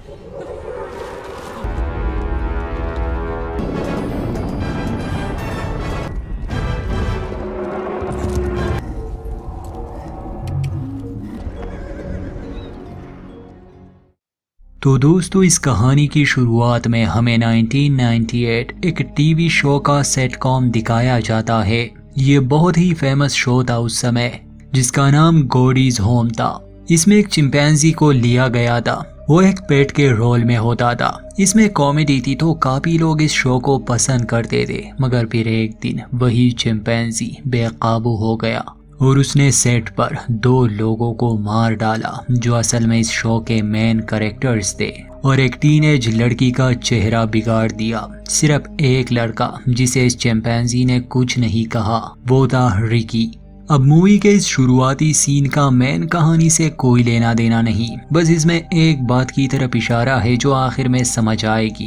तो दोस्तों, इस कहानी की शुरुआत में हमें 1998 एक टीवी शो का सेटकॉम दिखाया जाता है। ये बहुत ही फेमस शो था उस समय, जिसका नाम गॉड इज होम था। इसमें एक चिंपैंजी को लिया गया था, वो एक पेट के रोल में होता था। इसमें कॉमेडी थी तो काफी लोग इस शो को पसंद करते थे। मगर फिर एक दिन वही चिंपैंजी बेकाबू हो गया और उसने सेट पर 2 लोगों को मार डाला, जो असल में इस शो के मेन कैरेक्टर्स थे, और एक टीनेज लड़की का चेहरा बिगाड़ दिया। सिर्फ एक लड़का जिसे इस चिंपैंजी ने कुछ नहीं कहा, वो था रिकी। अब मूवी के इस शुरुआती सीन का मेन कहानी से कोई लेना देना नहीं, बस इसमें एक बात की तरफ इशारा है जो आखिर में समझ आएगी।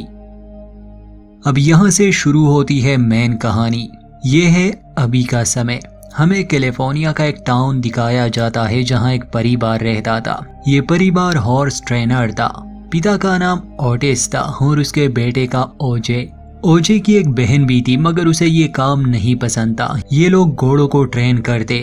अब यहाँ से शुरू होती है मेन कहानी। ये है अभी का समय। हमें कैलिफोर्निया का एक टाउन दिखाया जाता है जहाँ एक परिवार रहता था। ये परिवार हॉर्स ट्रेनर था। पिता का नाम ओटिस था और उसके बेटे का ओजे। ओजे की एक बहन भी थी, मगर उसे ये काम नहीं पसंद था। ये लोग घोड़ों को ट्रेन करते।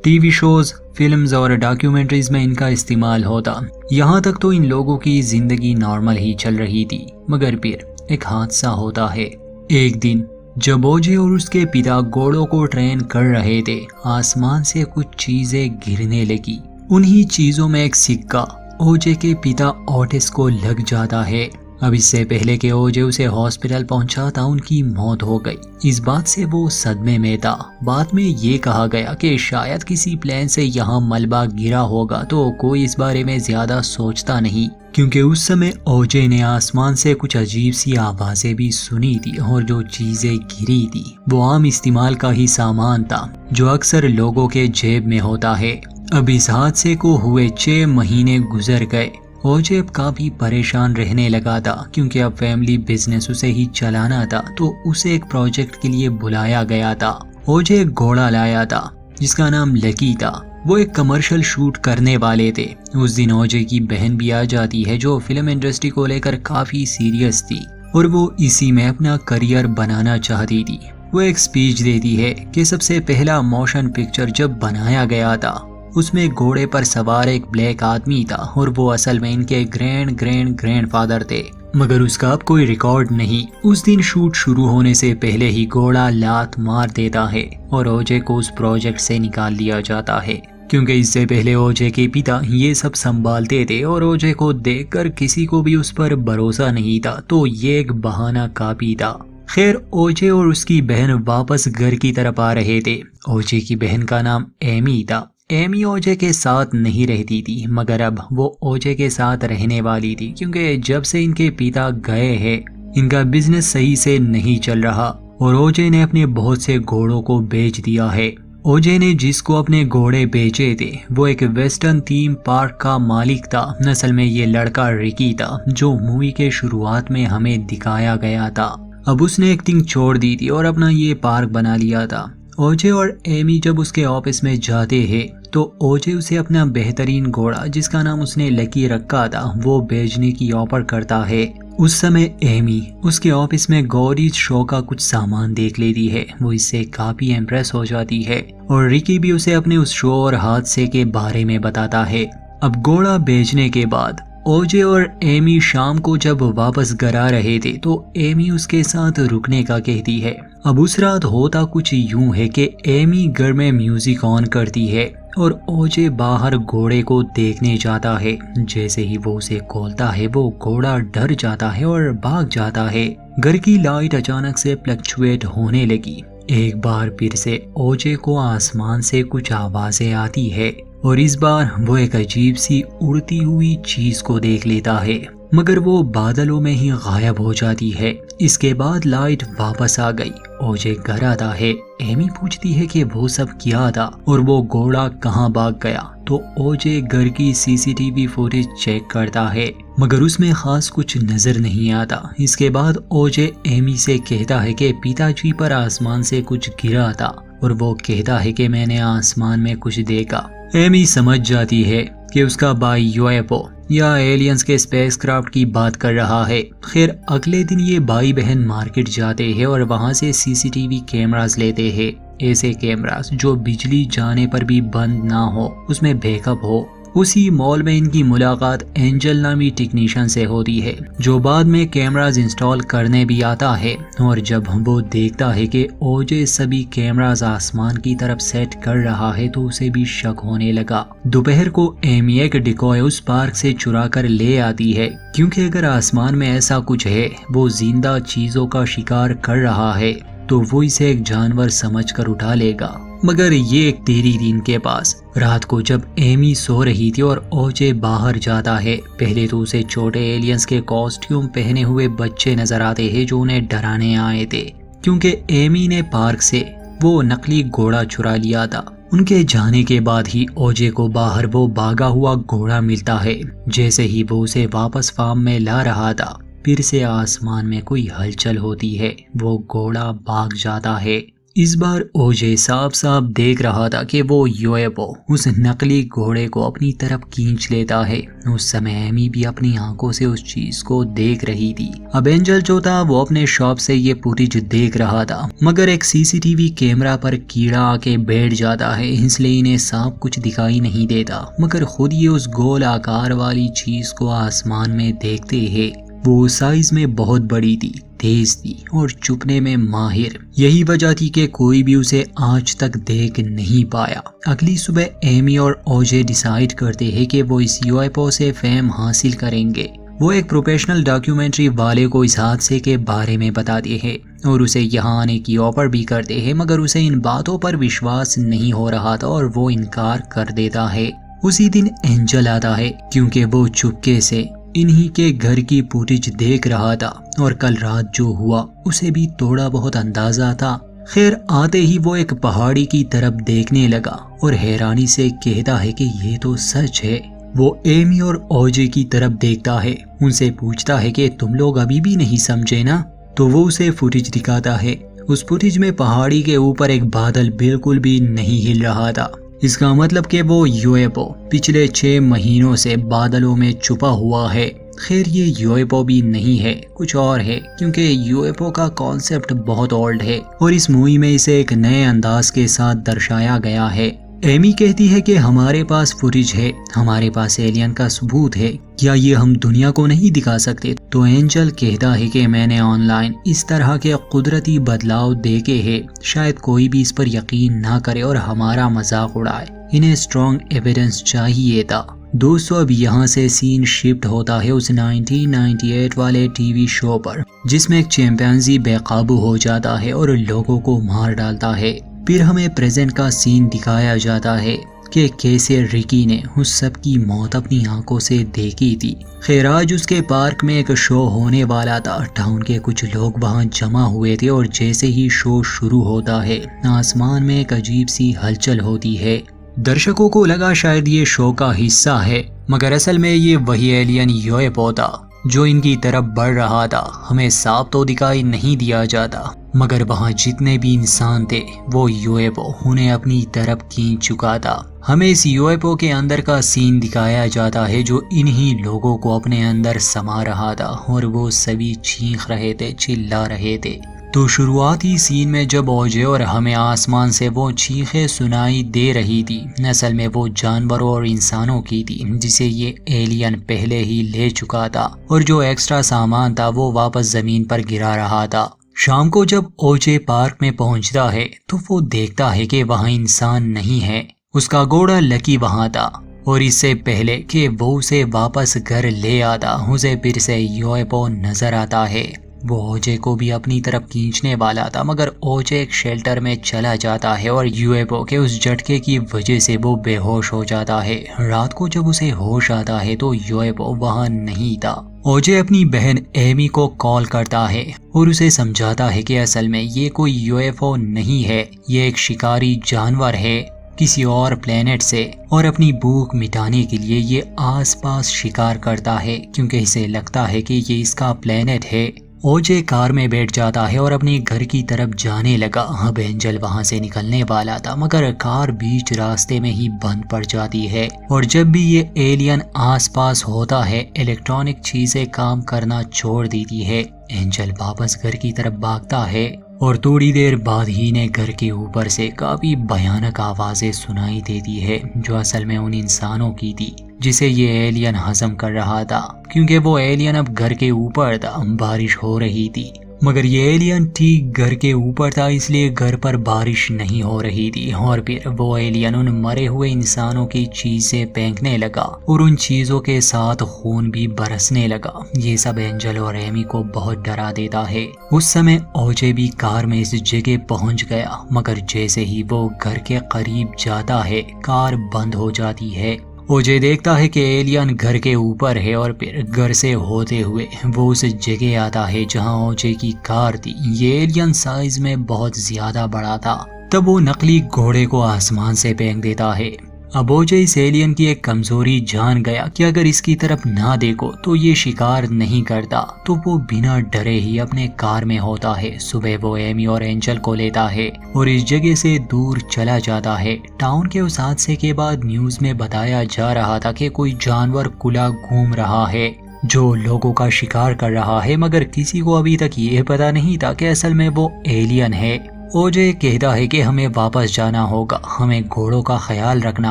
टीवी शोज, फिल्म्स और डॉक्यूमेंट्रीज में इनका इस्तेमाल होता। यहाँ तक तो इन लोगों की जिंदगी नॉर्मल ही चल रही थी। मगर फिर एक हादसा होता है। एक दिन जब ओजे और उसके पिता घोड़ों को ट्रेन कर रहे थे, आसमान से कुछ चीजें गिरने लगी। उन्हीं चीजों में एक सिक्का ओजे के पिता ओटिस को लग जाता है। अब इससे पहले कि ओजे उसे हॉस्पिटल पहुंचाता, उनकी मौत हो गई। इस बात से वो सदमे में था। बाद में ये कहा गया कि शायद किसी प्लेन से यहाँ मलबा गिरा होगा, तो कोई इस बारे में ज्यादा सोचता नहीं, क्योंकि उस समय ओजे ने आसमान से कुछ अजीब सी आवाजें भी सुनी थी और जो चीजें गिरी थी वो आम इस्तेमाल का ही सामान था, जो अक्सर लोगों के जेब में होता है। अब इस हादसे को हुए 6 महीने गुजर गए। ओजे अब काफी परेशान रहने लगा था, क्योंकि अब फैमिली बिजनेस उसे ही चलाना था, तो उसे एक प्रोजेक्ट के लिए बुलाया गया था। ओजे एक घोड़ा लाया था जिसका नाम लकी था। वो एक कमर्शियल शूट करने वाले थे। उस दिन ओजे की बहन भी आ जाती है, जो फिल्म इंडस्ट्री को लेकर काफी सीरियस थी और वो इसी में अपना करियर बनाना चाहती थी। वो एक स्पीच देती है कि सबसे पहला मोशन पिक्चर जब बनाया गया था, उसमें घोड़े पर सवार एक ब्लैक आदमी था और वो असल में इनके ग्रैंडफादर थे, मगर उसका अब कोई रिकॉर्ड नहीं। उस दिन शूट शुरू होने से पहले ही घोड़ा लात मार देता है और ओजे को उस प्रोजेक्ट से निकाल दिया जाता है, क्योंकि इससे पहले ओजे के पिता ये सब संभालते थे और ओजे को देखकर किसी को भी उस पर भरोसा नहीं था, तो ये एक बहाना काफी था। खैर, ओजे और उसकी बहन वापस घर की तरफ आ रहे थे। ओजे की बहन का नाम एमी था। एमी ओजे के साथ नहीं रहती थी, मगर अब वो ओजे के साथ रहने वाली थी, क्योंकि जब से इनके पिता गए हैं, इनका बिजनेस सही से नहीं चल रहा और ओजे ने अपने बहुत से घोड़ों को बेच दिया है। ओजे ने जिसको अपने घोड़े बेचे थे वो एक वेस्टर्न थीम पार्क का मालिक था। असल में ये लड़का रिकी था, जो मूवी के शुरुआत में हमें दिखाया गया था। अब उसने एक्टिंग छोड़ दी थी और अपना ये पार्क बना लिया था। ओजे और एमी जब उसके ऑफिस में जाते हैं तो ओजे उसे अपना बेहतरीन घोड़ा, जिसका नाम उसने लकी रखा था, वो बेचने की ऑफर करता है। उस समय एमी उसके ऑफिस में गॉड इज शो का कुछ सामान देख लेती है। वो इससे काफी इम्प्रेस हो जाती है और रिकी भी उसे अपने उस शो और हादसे के बारे में बताता है। अब घोड़ा बेचने के बाद ओजे और एमी शाम को जब वापस घर आ रहे थे तो एमी उसके साथ रुकने का कहती है। अब उस रात होता कुछ यूं है कि एमी घर में म्यूजिक ऑन करती है और ओजे बाहर घोड़े को देखने जाता है। जैसे ही वो उसे खोलता है, वो घोड़ा डर जाता है और भाग जाता है। घर की लाइट अचानक से फ्लक्चुएट होने लगी। एक बार फिर से ओजे को आसमान से कुछ आवाजें आती है और इस बार वो एक अजीब सी उड़ती हुई चीज को देख लेता है, मगर वो बादलों में ही गायब हो जाती है। इसके बाद लाइट वापस आ गई। ओजे घर आता है। एमी पूछती है कि वो सब क्या था और वो घोड़ा कहाँ भाग गया, तो ओजे घर की सीसीटीवी फुटेज चेक करता है, मगर उसमें खास कुछ नजर नहीं आता। इसके बाद ओजे एमी से कहता है कि पिताजी पर आसमान से कुछ गिरा था और वो कहता है कि मैंने आसमान में कुछ देखा। एमी समझ जाती है कि उसका भाई यूएफओ या एलियंस के स्पेसक्राफ्ट की बात कर रहा है। खैर अगले दिन ये भाई बहन मार्केट जाते हैं और वहाँ से सीसीटीवी कैमरास लेते हैं, ऐसे कैमरास जो बिजली जाने पर भी बंद ना हो, उसमें बैकअप हो। उसी मॉल में इनकी मुलाकात एंजल नामी टेक्नीशियन से होती है, जो बाद में कैमरास इंस्टॉल करने भी आता है। और जब वो देखता है कि ओजे सभी कैमरास आसमान की तरफ सेट कर रहा है तो उसे भी शक होने लगा। दोपहर को एमी एक डिकॉय उस पार्क से चुरा कर ले आती है, क्योंकि अगर आसमान में ऐसा कुछ है, वो जिंदा चीजों का शिकार कर रहा है, तो वो इसे एक जानवर समझकर उठा लेगा। मगर ये एक तेरी थी इनके पास। रात को जब एमी सो रही थी और ओजे बाहर जाता है, पहले तो उसे छोटे एलियंस के कॉस्ट्यूम पहने हुए बच्चे नजर आते हैं जो उन्हें डराने आए थे, क्योंकि एमी ने पार्क से वो नकली घोड़ा चुरा लिया था। उनके जाने के बाद ही ओजे को बाहर वो भागा हुआ घोड़ा मिलता है। जैसे ही वो उसे वापस फार्म में ला रहा था, फिर से आसमान में कोई हलचल होती है। वो घोड़ा भाग जाता है। इस बार ओजे साफ साफ देख रहा था कि वो यूएफओ उस नकली घोड़े को अपनी तरफ खींच लेता है। उस समय एमी भी अपनी आंखों से उस चीज को देख रही थी। अब एंजल जो था वो अपने शॉप से ये फुटेज देख रहा था, मगर एक सीसीटीवी कैमरा पर कीड़ा आके बैठ जाता है, इसलिए इन्हें साफ कुछ दिखाई नहीं देता। मगर खुद ये उस गोल आकार वाली चीज को आसमान में देखते हैं। वो साइज में बहुत बड़ी थी, तेज थी और छुपने में माहिर। यही वजह थी कि कोई भी उसे आज तक देख नहीं पाया। अगली सुबह एमी और ओजे डिसाइड करते हैं कि वो इस यूएफओ से फेम हासिल करेंगे। वो एक प्रोफेशनल डॉक्यूमेंट्री वाले को इस हादसे के बारे में बताते हैं और उसे यहाँ आने की ऑफर भी करते हैं, मगर उसे इन बातों पर विश्वास नहीं हो रहा था और वो इनकार कर देता है। उसी दिन एंजल आता है, क्योंकि वो चुपके से इन्हीं के घर की फुटेज देख रहा था और कल रात जो हुआ उसे भी थोड़ा बहुत अंदाजा था। खैर आते ही वो एक पहाड़ी की तरफ देखने लगा और हैरानी से कहता है कि ये तो सच है। वो एमी और ओजे की तरफ देखता है, उनसे पूछता है कि तुम लोग अभी भी नहीं समझे ना? तो वो उसे फुटेज दिखाता है। उस फुटेज में पहाड़ी के ऊपर एक बादल बिल्कुल भी नहीं हिल रहा था। इसका मतलब कि वो यूएफओ पिछले 6 महीनों से बादलों में छुपा हुआ है। खैर ये यूएफओ भी नहीं है, कुछ और है, क्योंकि यूएफओ का कॉन्सेप्ट बहुत ओल्ड है और इस मूवी में इसे एक नए अंदाज के साथ दर्शाया गया है। एमी कहती है कि हमारे पास फुटेज है, हमारे पास एलियन का सबूत है, क्या ये हम दुनिया को नहीं दिखा सकते? तो एंजल कहता है कि मैंने ऑनलाइन इस तरह के कुदरती बदलाव देखे हैं, शायद कोई भी इस पर यकीन ना करे और हमारा मजाक उड़ाए। इन्हें स्ट्रॉन्ग एविडेंस चाहिए था। दोस्तों अब यहाँ से सीन शिफ्ट होता है उस 1998 वाले टीवी शो पर, जिसमें एक चिंपैंजी बेकाबू हो जाता है और लोगों को मार डालता है। फिर हमें प्रेजेंट का सीन दिखाया जाता है कि कैसे रिकी ने उस सब की मौत अपनी आंखों से देखी थी। खैर आज उसके पार्क में एक शो होने वाला था। टाउन के कुछ लोग वहां जमा हुए थे और जैसे ही शो शुरू होता है, आसमान में एक अजीब सी हलचल होती है। दर्शकों को लगा शायद ये शो का हिस्सा है, मगर असल में ये वही एलियन यूएफओ था जो इनकी तरफ बढ़ रहा था। हमें साफ तो दिखाई नहीं दिया जाता, मगर वहाँ जितने भी इंसान थे वो यूएफओ उन्हें अपनी तरफ खींच चुका था। हमें इस यूएफओ के अंदर का सीन दिखाया जाता है जो इन्हीं लोगों को अपने अंदर समा रहा था और वो सभी चीख रहे थे, चिल्ला रहे थे। तो शुरुआती सीन में जब ओजे और हमें आसमान से वो चीखें सुनाई दे रही थी, असल में वो जानवरों और इंसानों की थी जिसे ये एलियन पहले ही ले चुका था और जो एक्स्ट्रा सामान था वो वापस जमीन पर गिरा रहा था। शाम को जब ओजे पार्क में पहुंचता है तो वो देखता है कि वहाँ इंसान नहीं है, उसका घोड़ा लकी वहाँ था और इससे पहले कि वो उसे वापस घर ले आता, उसे फिर से यूएफओ नजर आता है। वो ओजे को भी अपनी तरफ खींचने वाला था, मगर ओजे एक शेल्टर में चला जाता है और यूएफओ के उस झटके की वजह से वो बेहोश हो जाता है। रात को जब उसे होश आता है तो यूएफओ वहाँ नहीं था। ओजे अपनी बहन एमी को कॉल करता है और उसे समझाता है कि असल में ये कोई यूएफओ नहीं है, ये एक शिकारी जानवर है किसी और प्लेनेट से, और अपनी भूख मिटाने के लिए ये आसपास शिकार करता है क्योंकि इसे लगता है कि ये इसका प्लेनेट है। ओजे कार में बैठ जाता है और अपने घर की तरफ जाने लगा। अब एंजल वहां से निकलने वाला था मगर कार बीच रास्ते में ही बंद पड़ जाती है और जब भी ये एलियन आसपास होता है इलेक्ट्रॉनिक चीजें काम करना छोड़ देती है। एंजल वापस घर की तरफ भागता है और थोड़ी देर बाद ही ने घर के ऊपर से काफी भयानक आवाजें सुनाई देती है जो असल में उन इंसानों की थी जिसे ये एलियन हजम कर रहा था, क्योंकि वो एलियन अब घर के ऊपर था। बारिश हो रही थी मगर ये एलियन ठीक घर के ऊपर था इसलिए घर पर बारिश नहीं हो रही थी और फिर वो एलियन उन मरे हुए इंसानों की चीजें फेंकने लगा और उन चीजों के साथ खून भी बरसने लगा। ये सब एंजल और एमी को बहुत डरा देता है। उस समय ओजे भी कार में इस जगह पहुंच गया मगर जैसे ही वो घर के करीब जाता है कार बंद हो जाती है। ओजे देखता है कि एलियन घर के ऊपर है और फिर घर से होते हुए वो उस जगह आता है जहां ओजे की कार थी। ये एलियन साइज में बहुत ज्यादा बड़ा था। तब वो नकली घोड़े को आसमान से फेंक देता है। अब ओजे इस एलियन की एक कमजोरी जान गया कि अगर इसकी तरफ ना देखो तो ये शिकार नहीं करता, तो वो बिना डरे ही अपने कार में होता है। सुबह वो एमी और एंजल को लेता है और इस जगह से दूर चला जाता है। टाउन के उस हादसे के बाद न्यूज में बताया जा रहा था कि कोई जानवर खुला घूम रहा है जो लोगों का शिकार कर रहा है मगर किसी को अभी तक ये पता नहीं था कि असल में वो एलियन है। ओजे कहता है कि हमें वापस जाना होगा, हमें घोड़ों का ख्याल रखना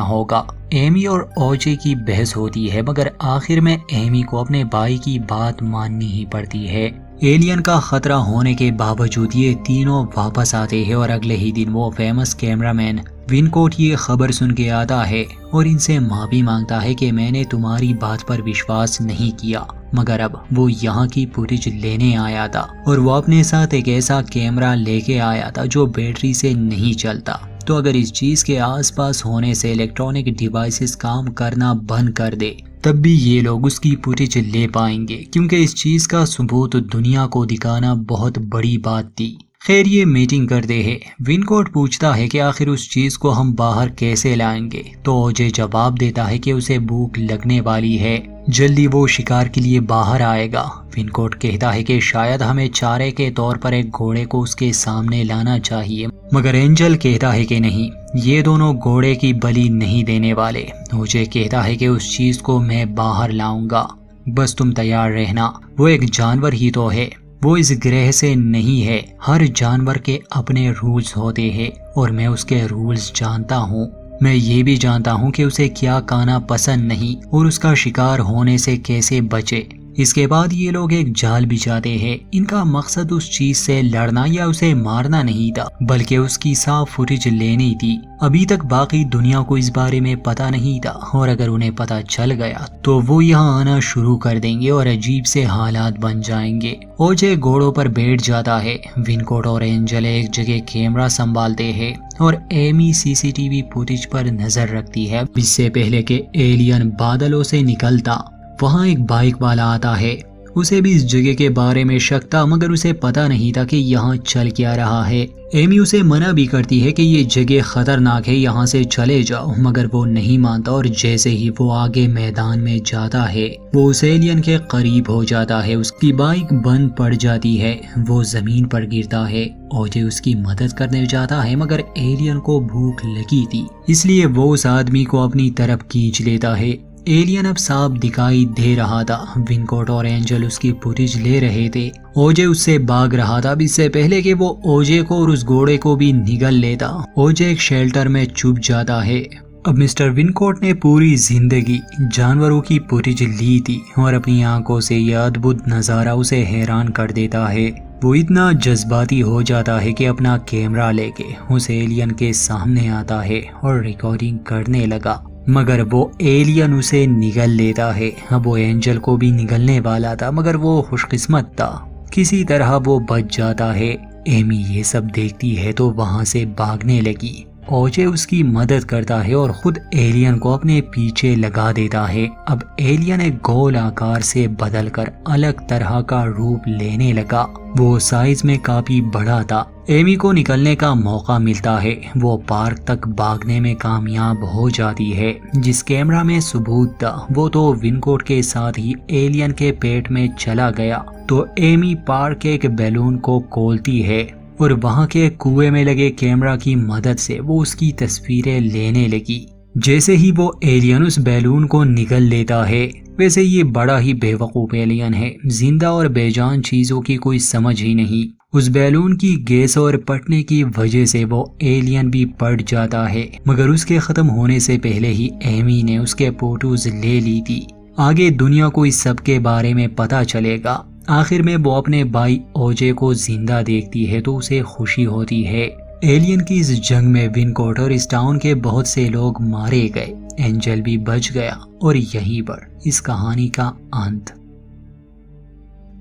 होगा। एमी और ओजे की बहस होती है मगर आखिर में एमी को अपने भाई की बात माननी ही पड़ती है। एलियन का खतरा होने के बावजूद ये तीनों वापस आते हैं और अगले ही दिन वो फेमस कैमरामैन विनकोट ये खबर सुन के आता है और इनसे माफी मांगता है कि मैंने तुम्हारी बात पर विश्वास नहीं किया, मगर अब वो यहाँ की फुटेज लेने आया था और वो अपने साथ एक ऐसा कैमरा लेके आया था जो बैटरी से नहीं चलता। तो अगर इस चीज के आसपास होने से इलेक्ट्रॉनिक डिवाइसेस काम करना बंद कर दे तब भी ये लोग उसकी फुटेज ले पाएंगे, क्योंकि इस चीज का सबूत दुनिया को दिखाना बहुत बड़ी बात थी। खैर ये मीटिंग करते हैं। विनकोट पूछता है कि आखिर उस चीज को हम बाहर कैसे लाएंगे, तो ओजे जवाब देता है कि उसे भूख लगने वाली है, जल्दी वो शिकार के लिए बाहर आएगा। विनकोट कहता है कि शायद हमें चारे के तौर पर एक घोड़े को उसके सामने लाना चाहिए, मगर एंजल कहता है कि नहीं, ये दोनों घोड़े की बलि नहीं देने वाले। ओजे कहता है कि उस चीज को मैं बाहर लाऊंगा, बस तुम तैयार रहना। वो एक जानवर ही तो है, वो इस ग्रह से नहीं है। हर जानवर के अपने रूल्स होते हैं और मैं उसके रूल्स जानता हूँ। मैं ये भी जानता हूँ कि उसे क्या खाना पसंद नहीं और उसका शिकार होने से कैसे बचे। इसके बाद ये लोग एक जाल बिछाते हैं। इनका मकसद उस चीज से लड़ना या उसे मारना नहीं था, बल्कि उसकी साफ फुटेज लेनी थी। अभी तक बाकी दुनिया को इस बारे में पता नहीं था और अगर उन्हें पता चल गया तो वो यहाँ आना शुरू कर देंगे और अजीब से हालात बन जाएंगे। ओजे घोड़ों पर बैठ जाता है। विनकोट और एंजल एक जगह कैमरा संभालते हैं और एमी सीसीटीवी फुटेज पर नजर रखती है। इससे पहले कि एलियन बादलों से निकलता वहाँ एक बाइक वाला आता है। उसे भी इस जगह के बारे में शक था, मगर उसे पता नहीं था कि यहाँ चल क्या रहा है। एमी उसे मना भी करती है कि ये जगह खतरनाक है, यहाँ से चले जाओ, मगर वो नहीं मानता और जैसे ही वो आगे मैदान में जाता है वो उस एलियन के करीब हो जाता है। उसकी बाइक बंद पड़ जाती है, वो जमीन पर गिरता है। ओजे उसकी मदद करने जाता है मगर एलियन को भूख लगी थी, इसलिए वो उस आदमी को अपनी तरफ खींच लेता है। एलियन अब साफ दिखाई दे रहा था। विनकोट और एंजल उसकी फुटेज ले रहे थे। ओजे उससे भाग रहा था इससे पहले कि वो ओजे को और उस घोड़े को भी निगल लेता। ओजे एक शेल्टर में छुप जाता है। अब मिस्टर विनकोट ने पूरी जिंदगी जानवरों की फुटेज ली थी और अपनी आंखों से यह अद्भुत नजारा उसे हैरान कर देता है। वो इतना जज्बाती हो जाता है कि अपना कैमरा लेके उस एलियन के सामने आता है और रिकॉर्डिंग करने लगा, मगर वो एलियन उसे निगल लेता है। अब वो एंजल को भी निगलने वाला था, मगर वो खुशकिस्मत था, किसी तरह वो बच जाता है। एमी ये सब देखती है तो वहाँ से भागने लगी। ओजे उसकी मदद करता है और खुद एलियन को अपने पीछे लगा देता है। अब एलियन एक गोल आकार से बदलकर अलग तरह का रूप लेने लगा। वो साइज में काफी बड़ा था। एमी को निकलने का मौका मिलता है। वो पार्क तक भागने में कामयाब हो जाती है। जिस कैमरा में सबूत था वो तो विनकोट के साथ ही एलियन के पेट में चला गया। तो एमी पार्क के एक बैलून को खोलती है और वहां के कुएं में लगे कैमरा की मदद से वो उसकी तस्वीरें लेने लगी। जैसे ही वो एलियन उस बैलून को निगल लेता है, वैसे ये बड़ा ही बेवकूफ एलियन है। जिंदा और बेजान चीजों की कोई समझ ही नहीं। उस बैलून की गैस और फटने की वजह से वो एलियन भी फट जाता है, मगर उसके खत्म होने से पहले ही एमी ने उसके फोटोज ले ली थी। आगे दुनिया को इस सब के बारे में पता चलेगा। आखिर में वो अपने भाई ओजे को जिंदा देखती है तो उसे खुशी होती है। एलियन की इस जंग में विनकोट और इस टाउन के बहुत से लोग मारे गए। एंजल भी बच गया और यहीं पर इस कहानी का अंत।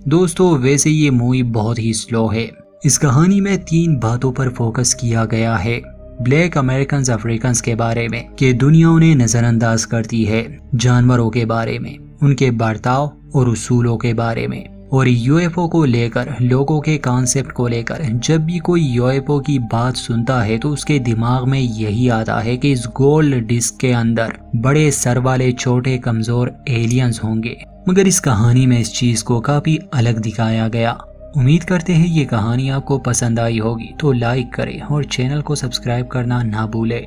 दोस्तों वैसे ये मूवी बहुत ही स्लो है। इस कहानी में 3 बातों पर फोकस किया गया है। ब्लैक अमेरिकन अफ्रीकन्स के बारे में कि दुनिया उन्हें नजरअंदाज करती है, जानवरों के बारे में, उनके बर्ताव और उसूलों के बारे में, और यूएफओ को लेकर लोगों के कॉन्सेप्ट को लेकर। जब भी कोई यूएफओ की बात सुनता है तो उसके दिमाग में यही आता है कि इस गोल्ड डिस्क के अंदर बड़े सर वाले छोटे कमजोर एलियंस होंगे, मगर इस कहानी में इस चीज को काफी अलग दिखाया गया। उम्मीद करते हैं ये कहानी आपको पसंद आई होगी, तो लाइक करें और चैनल को सब्सक्राइब करना ना भूलें।